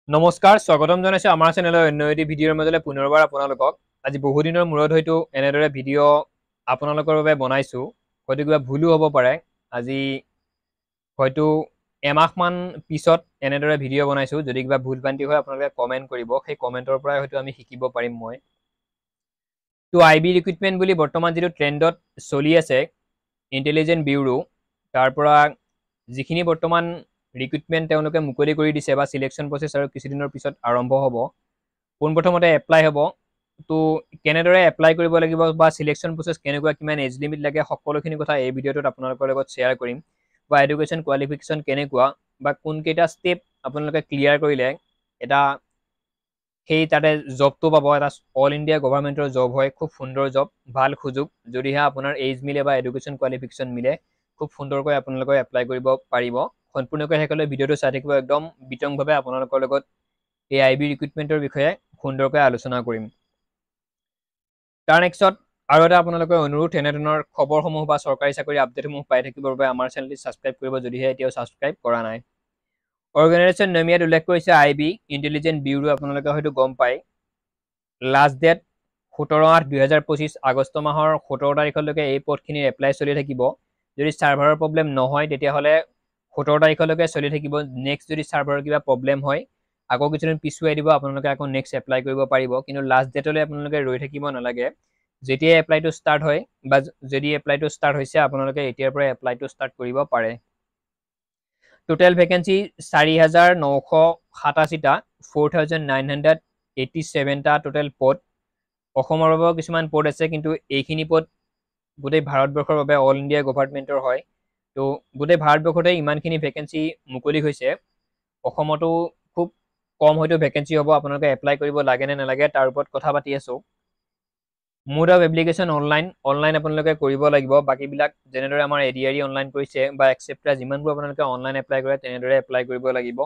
নমস্কাৰ স্বাগতম জনাইছো আমাৰ চেনেলৰ অন্য এটি ভিডিঅ'ৰ মাজলৈ পুনৰবাৰ আপোনালোকক আজি বহুদিনৰ মূৰত হয়তো এনেদৰে ভিডিঅ' আপোনালোকৰ বাবে বনাইছো হয়তো কিবা ভুলো হ'ব পাৰে আজি হয়তো এমাহমান পিছত এনেদৰে ভিডিঅ' বনাইছো যদি কিবা ভুল ভ্ৰান্তি হয় আপোনালোকে কমেণ্ট কৰিব সেই কমেণ্টৰ পৰাই হয়তো আমি শিকিব পাৰিম মই তো আইবি ৰিক্ৰুইটমেণ্ট বুলি বৰ্তমান যিটো ট্ৰেণ্ডত চলি আছে ইণ্টেলিজেন্ট ব্যুৰো তাৰ পৰা যিখিনি বৰ্তমান ৰিক্ৰুইটমেণ্ট তেওঁলোকে মুকলি কৰি দিছে বা সিলেকশ্যন প্ৰচেছ আৰু কিছুদিনৰ পিছত আৰম্ভ হ'ব পোনপ্ৰথমতে এপ্লাই হ'ব তো কেনেদৰে এপ্লাই কৰিব লাগিব বা সিলেকশ্যন প্ৰচেছ কেনেকুৱা কিমান এজ লিমিট লাগে সকলোখিনি কথা এই ভিডিঅ'টোত আপোনালোকৰ লগত শ্বেয়াৰ কৰিম বা এডুকেশ্যন কোৱালিফিকেশ্যন কেনেকুৱা বা কোনকেইটা ষ্টেপ আপোনালোকে ক্লিয়াৰ কৰিলে এটা সেই তাতে জবটো পাব এটা অল ইণ্ডিয়া গভৰ্ণমেণ্টৰ জব হয় খুব সুন্দৰ জব ভাল সুযোগ যদিহে আপোনাৰ এজ মিলে বা এডুকেশ্যন কোৱালিফিকেশ্যন মিলে খুব সুন্দৰকৈ আপোনালোকে এপ্লাই কৰিব পাৰিব সম্পূৰ্ণকৈ শেষলৈ ভিডিঅ'টো চাই থাকিব একদম বিতংভাৱে আপোনালোকৰ লগত এই আইবি ৰিক্ৰুইটমেণ্টৰ বিষয়ে সুন্দৰকৈ আলোচনা কৰিম তাৰ নেক্সট আৰু এটা আপোনালোকৰ অনুৰোধ এনেধৰণৰ খবৰসমূহ বা চৰকাৰী চাকৰি আপডেটসমূহ পাই থাকিবৰ বাবে আমাৰ চেনেলটি ছাবস্ক্ৰাইব কৰিব যদিহে এতিয়াও ছাবস্ক্ৰাইব কৰা নাই অৰ্গেনাইজেশ্যন নেম ইয়াত উল্লেখ কৰিছে আইবি ইণ্টেলিজেন্ট ব্যুৰো আপোনালোকে হয়তো গম পায় লাষ্ট ডেট 17/8/2025 আগষ্ট মাহৰ 17 তাৰিখলৈকে এই পদখিনিৰ এপ্লাই চলি থাকিব যদি ছাৰ্ভাৰৰ প্ৰব্লেম নহয় তেতিয়াহ'লে 17 তাৰিখলৈকে চলি থাকিব নেক্সট যদি ছাৰ্ভাৰৰ কিবা প্ৰব্লেম হয় আকৌ কিছুদিন পিছুৱাই দিব আপোনালোকে আকৌ নেক্সট এপ্লাই কৰিব পাৰিব কিন্তু লাষ্ট ডেটলৈ আপোনালোকে ৰৈ থাকিব নালাগে যেতিয়াই এপ্লাইটো ষ্টাৰ্ট হয় বা যদি এপ্লাইটো ষ্টাৰ্ট হৈছে আপোনালোকে এতিয়াৰ পৰা এপ্লাইটো ষ্টাৰ্ট কৰিব পাৰে টোটেল ভেকেঞ্চি 4,987টা 4,987টা টোটেল পদ অসমৰ বাবেও কিছুমান পদ আছে কিন্তু এইখিনি পদ গোটেই ভাৰতবৰ্ষৰ বাবে অল ইণ্ডিয়া গভৰ্ণমেণ্টৰ হয় তো গোটেই ভাৰতবৰ্ষতে ইমানখিনি ভেকেঞ্চি মুকলি হৈছে অসমতো খুব কম হয়তো ভেকেঞ্চি হ'ব আপোনালোকে এপ্লাই কৰিব লাগে নে নালাগে তাৰ ওপৰত কথা পাতি আছোঁ মোড অফ এপ্লিকেশ্যন অনলাইন আপোনালোকে কৰিব লাগিব বাকীবিলাক যেনেদৰে আমাৰ এডিআৰই অনলাইন কৰিছে বা এক্সেপ্টা যিমানবোৰ আপোনালোকে অনলাইন এপ্লাই কৰে তেনেদৰে এপ্লাই কৰিব লাগিব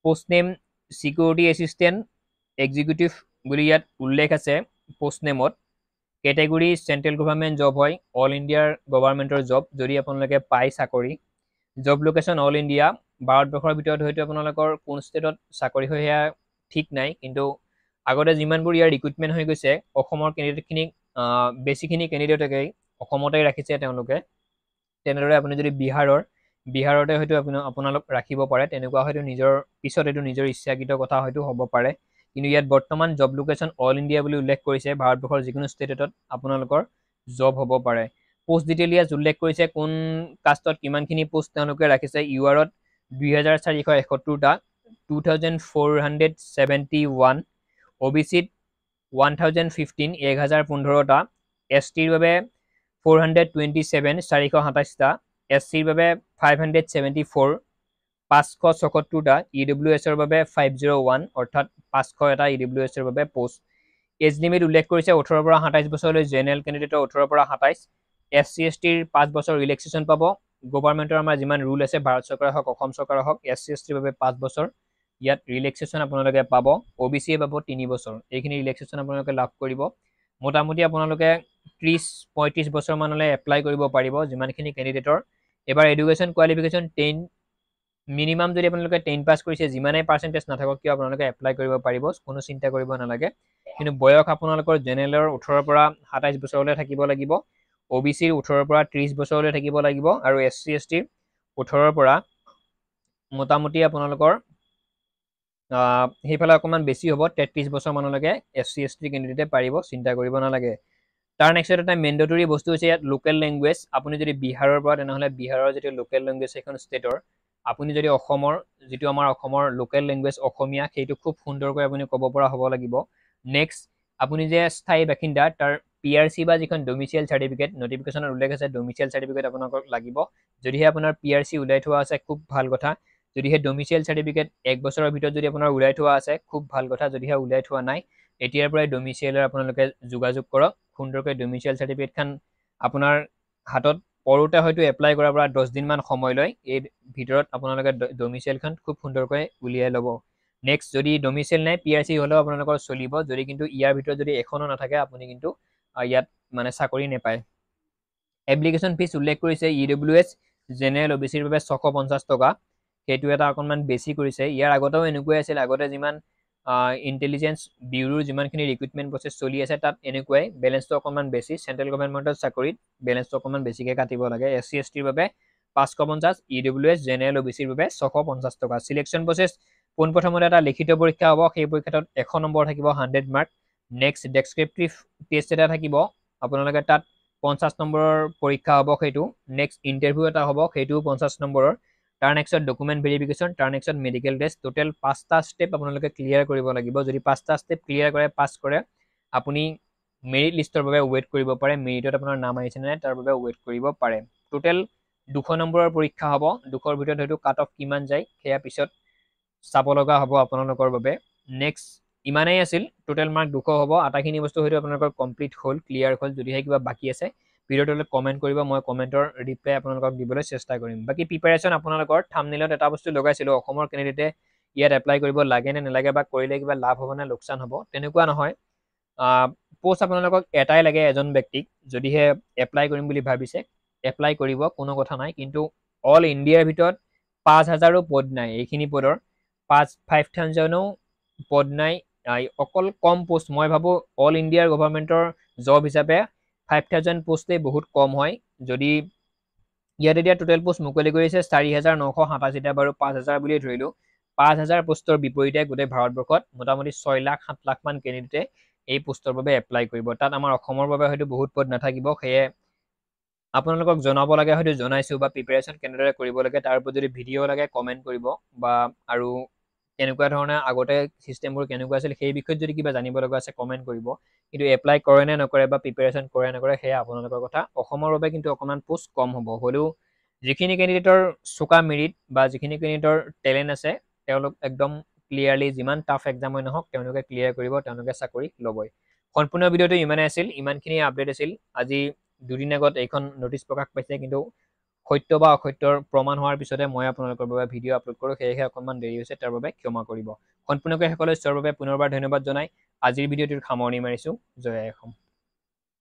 post name security assistant executive বুলি ইয়াত উল্লেখ আছে পোষ্ট নেমত কেটেগৰী চেণ্ট্ৰেল গভৰ্ণমেণ্ট জব হয় অল ইণ্ডিয়াৰ গভৰ্ণমেণ্টৰ জব যদি আপোনালোকে পায় চাকৰি জব লোকেশ্যন অল ইণ্ডিয়া ভাৰতবৰ্ষৰ ভিতৰত হয়তো আপোনালোকৰ কোন ষ্টেটত চাকৰি হয় সেয়া ঠিক নাই কিন্তু আগতে যিমানবোৰ ইয়াৰ ৰিক্ৰুইটমেণ্ট হৈ গৈছে অসমৰ কেণ্ডিডেটখিনিক বেছিখিনি কেণ্ডিডেটকেই অসমতেই ৰাখিছে তেওঁলোকে তেনেদৰে আপুনি যদি বিহাৰতে হয়তো আপোনালোক ৰাখিব পাৰে তেনেকুৱা হয়তো নিজৰ পিছত এইটো নিজৰ ইচ্ছাকৃত কথা হয়তো হ'ব পাৰে কিন্তু ইয়াত বৰ্তমান জব লোকেশ্যন অল ইণ্ডিয়া বুলি উল্লেখ কৰিছে ভাৰতবৰ্ষৰ যিকোনো ষ্টেটত আপোনালোকৰ জব হ'ব পাৰে পোষ্ট ডিটেইল ইয়াত উল্লেখ কৰিছে কোন কাষ্টত কিমানখিনি পোষ্ট তেওঁলোকে ৰাখিছে ইউআৰত 2,471টা 2,471 OBCত 1,015 1,015টা STৰ বাবে 427 427টা SCৰ বাবে 574 576টা EWSৰ বাবে 501 অৰ্থাৎ 500 এটা EWSৰ বাবে পোষ্ট এজ লিমিট উল্লেখ কৰিছে 18 পৰা 27 বছৰলৈ জেনেৰেল কেণ্ডিডেটৰ 18 পৰা 27 SC STৰ 5 বছৰ ৰিলেক্সেশ্যন পাব গভৰ্ণমেণ্টৰ আমাৰ যিমান ৰুল আছে ভাৰত চৰকাৰে হওক অসম চৰকাৰে হওক SC STৰ বাবে 5 বছৰ ইয়াত ৰিলেক্সেশ্যন আপোনালোকে পাব OBCয়ে পাব 3 বছৰ এইখিনি ৰিলেক্সেশ্যন আপোনালোকে লাভ কৰিব মোটামুটি আপোনালোকে 30-35 বছৰ মানলৈ এপ্লাই কৰিব পাৰিব যিমানখিনি কেণ্ডিডেটৰ এবাৰ এডুকেশ্যন কোৱালিফিকেশ্যন 10 মিনিমাম যদি আপোনালোকে 10 পাছ কৰিছে যিমানেই পাৰ্চেণ্টেজ নাথাকক কিয় আপোনালোকে এপ্লাই কৰিব পাৰিব কোনো চিন্তা কৰিব নালাগে কিন্তু বয়স আপোনালোকৰ জেনেৰেলৰ 18 পৰা 27 বছৰলৈ থাকিব লাগিব OBCৰ 18 পৰা 30 বছৰলৈ থাকিব লাগিব আৰু SC STৰ 18 পৰা মোটামুটি আপোনালোকৰ সেইফালে অকণমান বেছি হ'ব 33 বছৰ মানলৈকে SC ST কেণ্ডিডেটে পাৰিব চিন্তা কৰিব নালাগে তাৰ নেক্সট এটা মেণ্ডেটৰী বস্তু হৈছে ইয়াত লোকেল লেংগুৱেজ আপুনি যদি বিহাৰৰ পৰা তেনেহ'লে বিহাৰৰ যিটো লোকেল লেংগুৱেজ সেইখন ষ্টেটৰ আপুনি যদি অসমৰ যিটো আমাৰ অসমৰ লোকেল লেংগুৱেজ অসমীয়া সেইটো খুব সুন্দৰকৈ আপুনি ক'ব পৰা হ'ব লাগিব নেক্সট আপুনি যে স্থায়ী বাসিন্দা তাৰ PRC বা যিখন ডমিচিয়েল চাৰ্টিফিকেট নটিফিকেশ্যনত উল্লেখ আছে ডমিচিয়েল চাৰ্টিফিকেট আপোনালোকক লাগিব যদিহে আপোনাৰ PRC ওলাই থোৱা আছে খুব ভাল কথা যদিহে ডমিচিয়েল চাৰ্টিফিকেট 1 বছৰৰ ভিতৰত যদি আপোনাৰ ওলাই থোৱা আছে খুব ভাল কথা যদিহে ওলাই থোৱা নাই এতিয়াৰ পৰাই ডমিচিয়েলৰ আপোনালোকে যোগাযোগ কৰক সুন্দৰকৈ ডমিচিয়েল চাৰ্টিফিকেটখন আপোনাৰ হাতত পৰোতে হয়তো এপ্লাই কৰাৰ পৰা 10 দিনমান সময় লয় এই ভিতৰত আপোনালোকে ডমিচিয়েলখন খুব সুন্দৰকৈ উলিয়াই ল'ব নেক্সট যদি ডমিচিয়েল নাই PRC হ'লেও আপোনালোকৰ চলিব যদি কিন্তু ইয়াৰ ভিতৰত যদি এখনো নাথাকে আপুনি কিন্তু ইয়াত মানে চাকৰি নেপায় এপ্লিকেশ্যন ফিজ উল্লেখ কৰিছে EWS জেনেৰেল OBCৰ বাবে 650 টকা সেইটো এটা অকণমান বেছি কৰিছে ইয়াৰ আগতেও এনেকুৱাই আছিল আগতে যিমান ইণ্টেলিজেন্স ব্যুৰোৰ যিমানখিনি ৰিক্ৰুটমেণ্ট প্ৰচেছ চলি আছে তাত এনেকুৱাই বেলেঞ্চটো অকণমান বেছি চেণ্ট্ৰেল গভৰ্ণমেণ্টৰ চাকৰিত বেলেঞ্চটো অকণমান বেছিকৈ কাটিব লাগে SC STৰ বাবে 550 EWS জেনেৰেল OBCৰ বাবে 650 টকা চিলেকশ্যন প্ৰচেছ পোনপ্ৰথমতে এটা লিখিত পৰীক্ষা হ'ব সেই পৰীক্ষাটোত 100 নম্বৰ থাকিব 100 মাৰ্ক নেক্সট ডেছক্ৰিপটিভ টেষ্ট এটা থাকিব আপোনালোকে তাত 50 নম্বৰৰ পৰীক্ষা হ'ব সেইটো নেক্সট ইণ্টাৰভিউ এটা হ'ব সেইটোও 50 নম্বৰৰ তাৰ নেক্সট ডকুমেণ্ট ভেৰিফিকেশ্যন তাৰ নেক্সট মেডিকেল টেষ্ট টোটেল 5টা ষ্টেপ আপোনালোকে ক্লিয়াৰ কৰিব লাগিব যদি 5টা ষ্টেপ ক্লিয়াৰ কৰে পাছ কৰে আপুনি মেৰিট লিষ্টৰ বাবে ৱেইট কৰিব পাৰে মেৰিটত আপোনাৰ নাম আহিছে নে তাৰ বাবে ৱেইট কৰিব পাৰে টোটেল 200 নম্বৰৰ পৰীক্ষা হ'ব 200ৰ ভিতৰত হয়তো কাট অফ কিমান যায় সেয়া পিছত চাব লগা হ'ব আপোনালোকৰ বাবে নেক্সট ইমানেই আছিল টোটেল মাৰ্ক 200 হ'ব আটাখিনি বস্তু হয়তো আপোনালোকৰ কমপ্লিট হ'ল ক্লিয়াৰ হ'ল যদিহে কিবা বাকী আছে ভিডিঅ'টোলৈ কমেণ্ট কৰিব মই কমেণ্টৰ ৰিপ্লাই আপোনালোকক দিবলৈ চেষ্টা কৰিম বাকী প্ৰিপাৰেশ্যন আপোনালোকৰ থাম্বনেইলত এটা বস্তু লগাইছিলোঁ অসমৰ কেণ্ডিডেটে ইয়াত এপ্লাই কৰিব লাগে নে নালাগে বা কৰিলে কিবা লাভ হ'ব নে লোকচান হ'ব তেনেকুৱা নহয় পোষ্ট আপোনালোকক এটাই লাগে এজন ব্যক্তিক যদিহে এপ্লাই কৰিম বুলি ভাবিছে এপ্লাই কৰিব কোনো কথা নাই কিন্তু অল ইণ্ডিয়াৰ ভিতৰত 5000ৰো পদ নাই এইখিনি পদৰ 5000ও পদ নাই অকল কম পোষ্ট মই ভাবোঁ অল ইণ্ডিয়াৰ গভৰ্ণমেণ্টৰ জব হিচাপে 5000 পোষ্টেই বহুত কম হয় যদি ইয়াত এতিয়া টোটেল পোষ্ট মুকলি কৰিছে 4987টা বাৰু 5000 বুলিয়ে ধৰিলোঁ 5000 পোষ্টৰ বিপৰীতে গোটেই ভাৰতবৰ্ষত মোটামুটি 6 লাখ 7 লাখ মান কেণ্ডিডেটে এই পোষ্টৰ বাবে এপ্লাই কৰিব তাত আমাৰ অসমৰ বাবে হয়তো বহুত পদ নাথাকিব সেয়ে আপোনালোকক জনাব লাগে হয়তো জনাইছোঁ বা প্ৰিপাৰেশ্যন কেনেদৰে কৰিব লাগে তাৰ ওপৰত যদি ভিডিঅ' লাগে কমেণ্ট কৰিব বা আৰু কেনেকুৱা ধৰণে আগতে ছিষ্টেমবোৰ কেনেকুৱা আছিল সেই বিষয়ত যদি কিবা জানিব লগা আছে কমেণ্ট কৰিব কিন্তু এপ্লাই কৰে নে নকৰে বা প্ৰিপাৰেশ্যন কৰে নকৰে সেয়া আপোনালোকৰ কথা অসমৰ বাবে কিন্তু অকণমান পোষ্ট কম হ'ব হ'লেও যিখিনি কেণ্ডিডেটৰ চোকা মেৰিট বা যিখিনি কেণ্ডিডেটৰ টেলেণ্ট আছে তেওঁলোক একদম ক্লিয়াৰলি যিমান টাফ এক্সাম হৈ নহওক তেওঁলোকে ক্লিয়াৰ কৰিব তেওঁলোকে চাকৰি ল'বই সম্পূৰ্ণ ভিডিঅ'টো ইমানেই আছিল ইমানখিনি আপডেট আছিল আজি দুদিন আগত এইখন নটিচ প্ৰকাশ পাইছে কিন্তু সত্য বা অসত্যৰ প্ৰমাণ হোৱাৰ পিছতে মই আপোনালোকৰ বাবে ভিডিঅ' আপলোড কৰোঁ সেয়েহে অকণমান দেৰি হৈছে তাৰ বাবে ক্ষমা কৰিব সম্পূৰ্ণকৈ সকলোৱে চোৱাৰ বাবে পুনৰবাৰ ধন্যবাদ জনাই আজিৰ ভিডিঅ'টোৰ সামৰণি মাৰিছোঁ জয় অসম